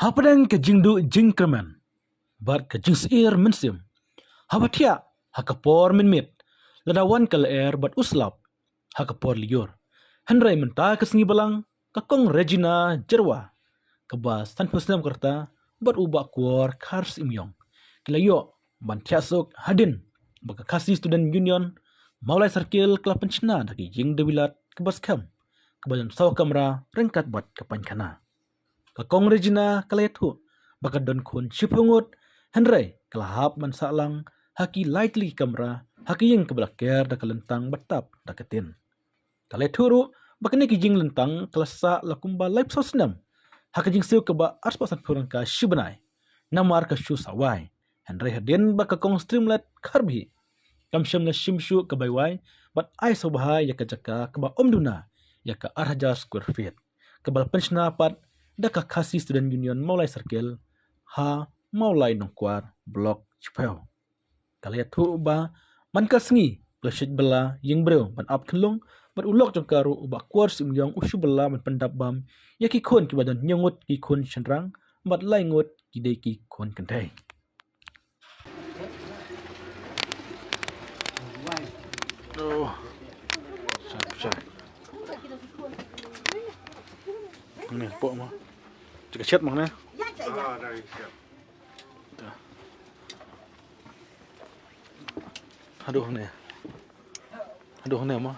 Hapadang ke jingdu jingkerman, bat ke jing seir mensim. Habatia hakapor minmit, ladawan kal air bat uslap, hakapor liur. Henry menta ke sengi balang, kakong Regina Jerwa, kebas tan pusnam kerta, bat ubak kuor kars imyong. Kilayo ban tiasuk hadin, baka kasih student union, maulai sarkil kelapan cina daki jing dewilat kebas kam, kebajan saw kamera rengkat bat kapankana. Kakong Regina kalayatu, baka don kun cipungut, Henry kelahap man salang, haki lightly kamera, haki yang kebelakir da kalentang batap da ketin. Kalayaturu, baka ni kijing lentang kelasa lakumba live sosnam, haki jing siu keba arspasan purang ka shibanai, namar ka shu sawai, Henry hadin baka kong streamlet karbi, kamsyam na shimshu kabaywai, bat ay sobahay yaka jaka keba omduna, yaka arhaja square feet, kebal pensionapat, daka kasih student union maulai circle ha maulai nongkwar blok chipel kalayatu ba man ka sengi plasit bela yeng breu ban ap kenlong ban ulok jongkaru uba kwar simyong usu bela man pendap bam yaki kon ki badan nyongut ki kon chenrang bat lai ngot ki dei ki kon kentai oh sap ni pok mah Cik chat mana? Dari siap. Aduh ni mah.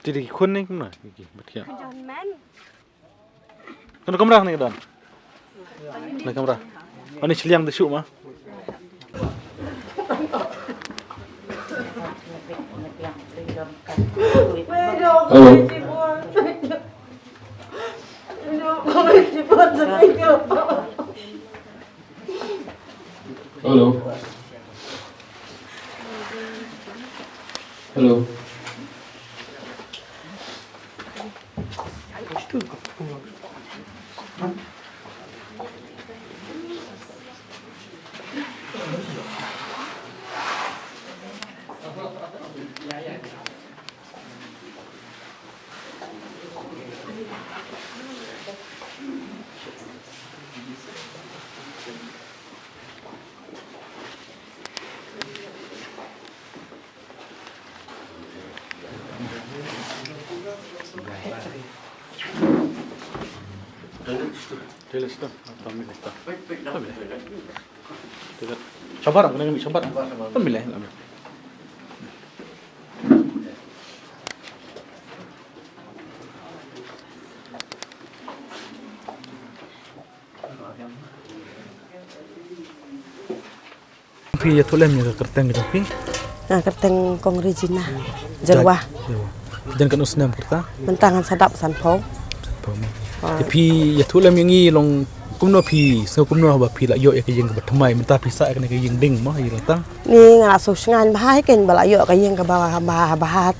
Jadi kun ni mana? Gigi betul. Kan kamera ni dan. Ni kamera. Ani ciliang de syuk mah. Halo. Halo. Halo. Jelas tu, kami kita. Sabar, kena kami sabar. Pemilih lama. Pi ya tulem ya kerteng gitu pi. Nah, kerteng kong Regina Jerwa. Dan kan usnam kerta. Mentangan sadap sanpong. Pi ya tulem yang ni long kumno pi, so kumno ba pi la yo ya kayeng ba thamai menta pi sa ka kayeng ding mo yi latang. Ni ngala so ngan bahai ken bala yo kayeng ka ba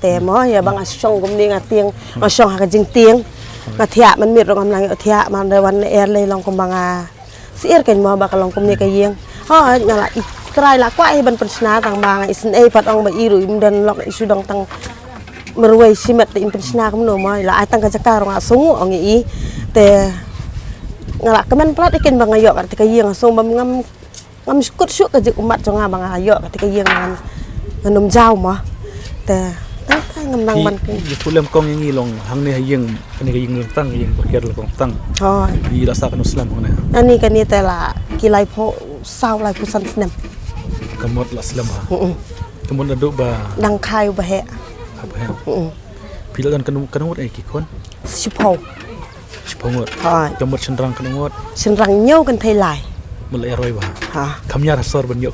te mo ya bang asyong kum ni ngatieng asyong ha ka jing tieng. Ngathia man mit rong amlang yo thia man de wan er le long kum banga. Siir ken mo ba ka long kum ni kayeng. Ha ngala trai la kwai ban pensna tang banga isen e pat ong ba iru im dan lok isu dong tang merway simet in pensna kum no mo la ai tang ka jakar nga sungu ong i te ngalak kemen plat ikin bang ayo ketika yang so ngam syukut syuk ke umat jonga bang ayo ketika yang nganum jauh mah te ngam nang ban ke tulem kong yang ni long hang ni yang kani yang tang yang berkir long tang oh di rasa kan Islam ngana ani kan ni te la kilai po sau lai pusan snem kamot la Islam ha kamot adu ba nang khai ba he pila kan kanut ai ki kon sipo Sipongot. Hai. Kamot senrang kanungot. Senrang nyau kan thai lai. Mulai roy bah. Ha. Kamnya rasor ban yok.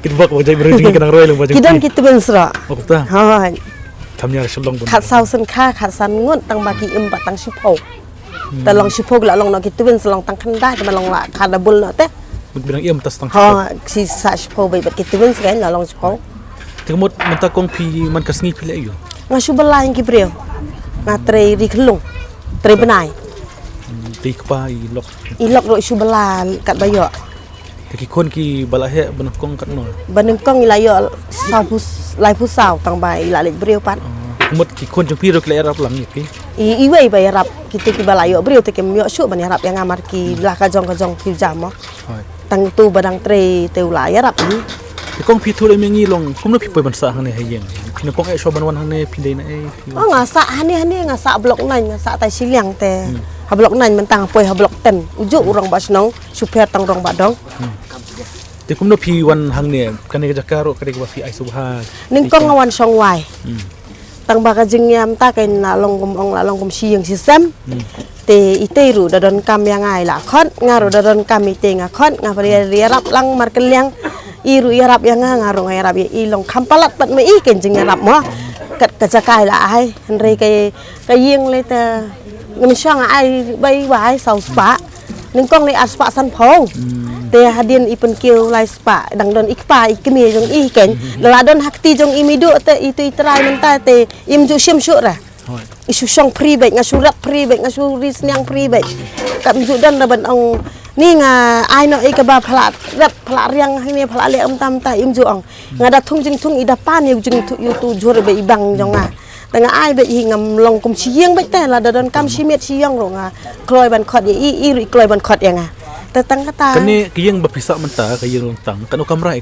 Kita bak wajai berhenti kenang roy long wajai. Kidan kita bensra. Oh ta. Hai. Kamnya rasulong ban. Khat sau sen kha khat san ngot tang baki im ba tang sipo. Ta long sipo la long no kita bens long tang khandai ta long la khada bul no te. Bilang iam tas tang. Ha si sa sipo bai ba kita bens kan la long sipo. Kamot menta kong pi man kasngi pile yo. Ngasu belain ki breu. Ngatre ri khlung. Tre benai. Tik pa ilok. Ilok ro isu belan kat bayo. Ki kon ki balahe benekong kat no. Benekong ilayo sau pus lai pus sau tang bai ila le breu pat. Kamot ki kon jong pi ro kle arap lang ki. iwe ba yarap kita ki balayo brio te kem yo shu ban yarap yang amar ki la ka jong ki jam mo Hoi. tang tu badang tre te ula yarap ni Thì con phi thu lại mình nghĩ lòng cũng nó phi bơi bắn xa hàng này hay gì phi nó con ai cho bắn one hàng này phi đây này oh ngasa hani ngasa blok nai ngasa tai siliang te ha blok nai man tang poi ha blok ten uju urang ba snong super tang rong ba dong thì cũng nó phi one hàng này cái này cái jakaro cái này cái phi ai subha ning kong ngawan song wai tang ba ka jing yam ta kai na long kum ong la long kum siang sistem te iteru dadon kam yang ai la khot ngaro dadon kam ite nga khot nga pari rap lang mar kelyang iru yarap yang ngaro nga yarap ilong kampalat pat me i ken jing yarap mo kat ka jakai la ai henry kai yeng le ta ngam sang ai bai bai sau spa ning kong le aspa san phong te hadin ipun kiu lai spa dang don ikpa ikmi jong i ken la don hakti jong imidu te itu itrai menta te im ju sim syuk ra isu song pri baik ngasurat pri baik ngasuris nyang pri baik kam ju dan ban ong ni nga ai no e ka ba phala rap phala riang ni phala le tam ta im ju ong ngada thung jing thung ida pan yu jing yu tu jor be ibang jong nga tanga ai be hi ngam long kum chieng baik te la don kam simet siang ro nga kloi ban khot i ri kloi ban khot yang nga tang kata kan ni kiyang bapisa menta kiyang lontang kan o kamera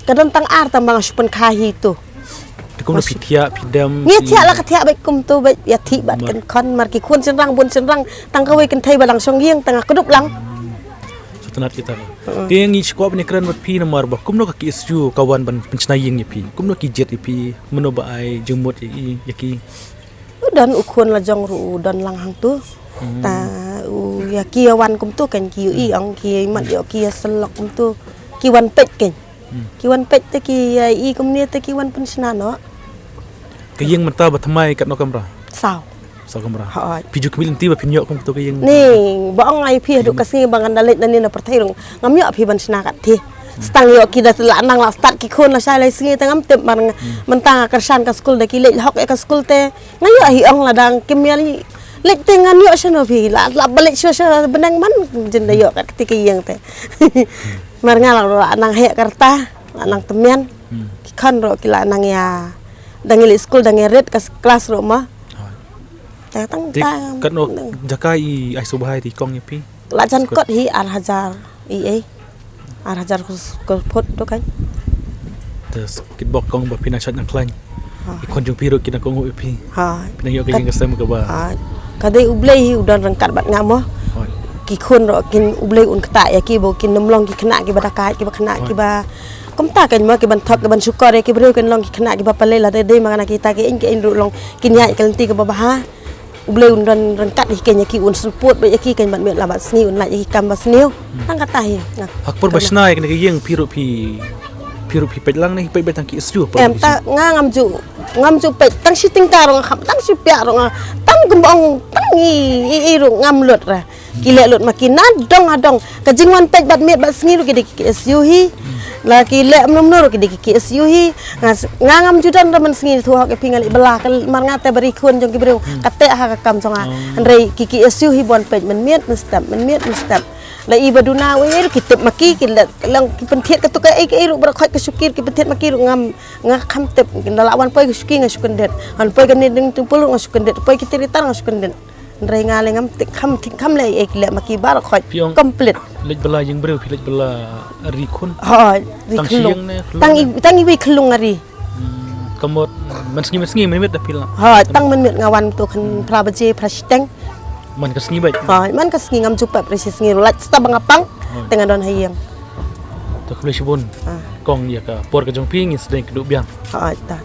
kadon tang ar tambang supen khahi tu cũng nó phi thia phi đam nghe thia là cái thia bạch cùng tu bạch ya thị bạn cần con mar ki khuôn chân răng buôn chân răng tăng cái way cần thay balang song giang tăng cái đục lăng setenat kita dia ngi squab ni kran wat phi na mar ba kum no ka ki isu kawan ban penchnai ying phi kum no ki jet phi meno ba ai jumut yaki dan ukhuan la jong ru dan lang hang tu ta ya kia wan kum tu kan ki i ong ki mat yo kia selok kum tu ki wan pek ken ki wan pek te ki i kum ni te ki wan penchna no cái ying menta ba thamai kat no kamera sao sao kamera hỏi piju kbil ti ba pinyo kum to cái ying ni bong ai phi du kasi bangan dalet dan ni na perthai rong ngam yo phi penchna kat thi stang yo ki da la nang la start ki khon la sai lai singi tangam tep man mentang kersan ka school da ki le hok ka school te ngayo hi ong la dang kimya li lek te ngan yo sano phi la balik syo benang man jin da yo kat ketika yang te mar ngalang la nang he karta nang temian ki khan ro ki la nang ya dangil school dangil red ka kelas ro ma ta tang ta kat no jakai ai subhai ti kong pi la jan kot hi al hajar i e al hajar ko phot to kan terus kit bok kong ba pina chat nang klan ikon jung piro kina kong pi ha pina yo ka ying kasem ka ba kadai ublei hi udan rangkat bat ngamo ki khun ro kin ublei un kata ya ki bo kin nomlong ki khna ki badakai ki ba khna ki ba kom ta kan ma ki ban thok ki ban sukor ki bro kan long ki khna ki ba pale la de mangana kita ki in ru long kin ya kan ti ka ba ha ublei un dan rangkat hi ken ya ki un support ba ya ki kan ban me la ba sni un la ya ki kam ba sniu tang kata hi hakpur basnai kan ki ying piro pi pet lang ni pet betang ki isu em ta ngam ju pet tang si tingkar rong kham tang si pya rong tang gembong tang i ru ngam lut ra ki le lut makina dong adong ka jingwan pet bat met bat sngi ru ki isu hi la ki le nom no ru ki isu hi ngam ju dan man sngi thu ha ke pingali belah ka mar ngate bari khun jong ki bru kate ha ka kam songa rei ki isu hi bon pet man met mustap la iba duna we ki tep maki ki lang ki penthet ka tu ka ai ru bra khoi ka sukir ki penthet maki ru ngam kham tep ki lawan poi suki nga sukendet han poi kan ning tumpul nga sukendet poi ki tirita nga sukendet rei ngale ngam tik kham le ek le maki bar khoi complete lej bala yang breu lej bala ri khun ha ri khulung tang i khulung ari kamot man sngi men met da pil ha tang men met ngawan tu kan prabaje prasteng man ka sngi bai ha man ka sngi ngam jupa presis ngi lat sta bangapang tenga don hayang to khle shibun kong ya ka por ka jong ping is deng du biang ha ta